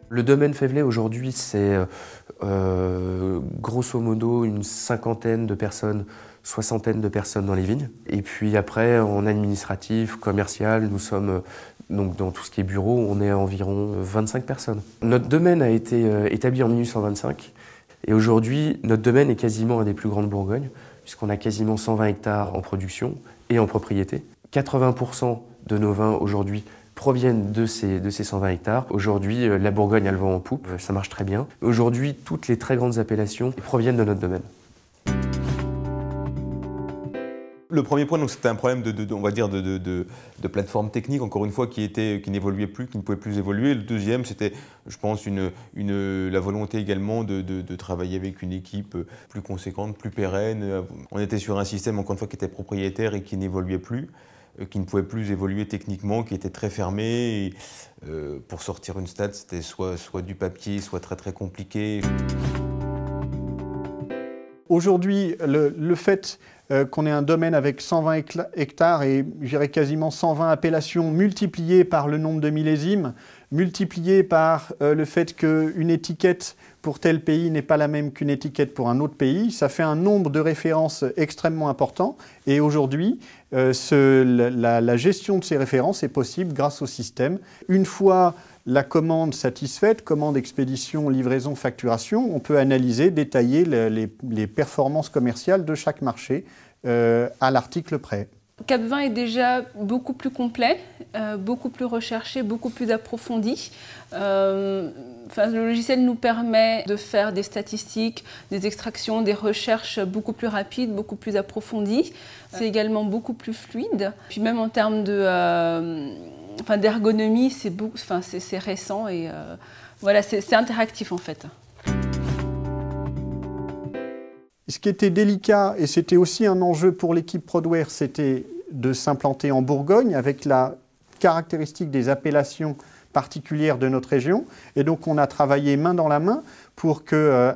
Le domaine Faiveley aujourd'hui, c'est grosso modo une cinquantaine de personnes, soixantaine de personnes dans les vignes. Et puis après, en administratif, commercial, nous sommes donc dans tout ce qui est bureau, on est à environ 25 personnes. Notre domaine a été établi en 1825 et aujourd'hui, notre domaine est quasiment un des plus grands de Bourgogne, puisqu'on a quasiment 120 hectares en production et en propriété. 80% de nos vins aujourd'hui proviennent de ces 120 hectares. Aujourd'hui, la Bourgogne a le vent en poupe, ça marche très bien. Aujourd'hui, toutes les très grandes appellations proviennent de notre domaine. Le premier point, c'était un problème on va dire de plateforme technique, encore une fois, qui n'évoluait plus, qui ne pouvait plus évoluer. Le deuxième, c'était, je pense, la volonté également de travailler avec une équipe plus conséquente, plus pérenne. On était sur un système, encore une fois, qui était propriétaire et qui n'évoluait plus, qui ne pouvait plus évoluer techniquement, qui était très fermé. Et, pour sortir une stat, c'était soit du papier, soit très très compliqué. Aujourd'hui, le fait qu'on ait un domaine avec 120 hectares et je dirais quasiment 120 appellations multipliées par le nombre de millésimes, multipliées par le fait qu'une étiquette pour tel pays n'est pas la même qu'une étiquette pour un autre pays, ça fait un nombre de références extrêmement important. Et aujourd'hui, la gestion de ces références est possible grâce au système. Une fois la commande satisfaite, commande, expédition, livraison, facturation, on peut analyser, détailler les performances commerciales de chaque marché à l'article près. Cap20 est déjà beaucoup plus complet, beaucoup plus recherché, beaucoup plus approfondi. Le logiciel nous permet de faire des statistiques, des extractions, des recherches beaucoup plus rapides, beaucoup plus approfondies. C'est également beaucoup plus fluide. Puis même en termes d'ergonomie, c'est récent et voilà, c'est interactif en fait. Ce qui était délicat, et c'était aussi un enjeu pour l'équipe Prodware, c'était de s'implanter en Bourgogne avec la caractéristique des appellations particulières de notre région. Et donc on a travaillé main dans la main pour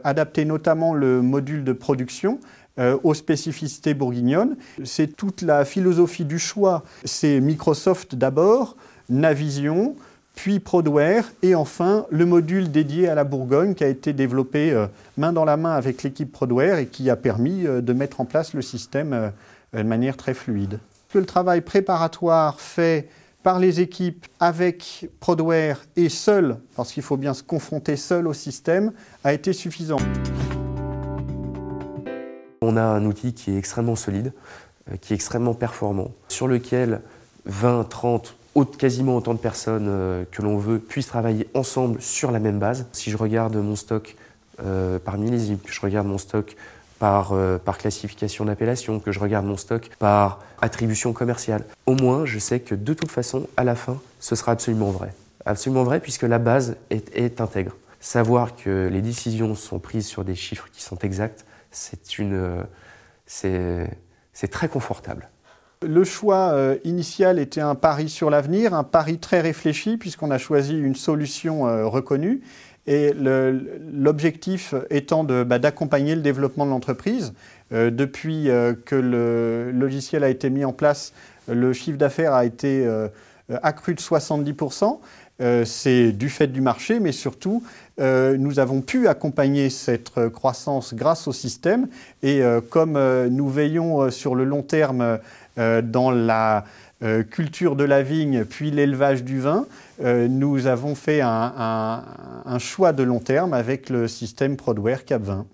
adapter notamment le module de production aux spécificités bourguignonnes. C'est toute la philosophie du choix. C'est Microsoft d'abord, Navision, puis Prodware et enfin le module dédié à la Bourgogne qui a été développé main dans la main avec l'équipe Prodware et qui a permis de mettre en place le système de manière très fluide. Le travail préparatoire fait par les équipes avec Prodware et seul, parce qu'il faut bien se confronter seul au système, a été suffisant. On a un outil qui est extrêmement solide, qui est extrêmement performant, sur lequel 20, 30, quasiment autant de personnes que l'on veut puissent travailler ensemble sur la même base. Si je regarde mon stock par millésime, que je regarde mon stock par classification d'appellation, que je regarde mon stock par attribution commerciale, au moins je sais que de toute façon, à la fin, ce sera absolument vrai. Absolument vrai puisque la base est intègre. Savoir que les décisions sont prises sur des chiffres qui sont exacts, c'est très confortable. Le choix initial était un pari sur l'avenir, un pari très réfléchi puisqu'on a choisi une solution reconnue et l'objectif étant d'accompagner le développement de l'entreprise. Depuis que le logiciel a été mis en place, le chiffre d'affaires a été accru de 70%. C'est du fait du marché, mais surtout, nous avons pu accompagner cette croissance grâce au système. Et comme nous veillons sur le long terme dans la culture de la vigne, puis l'élevage du vin, nous avons fait un choix de long terme avec le système Prodware Cap20.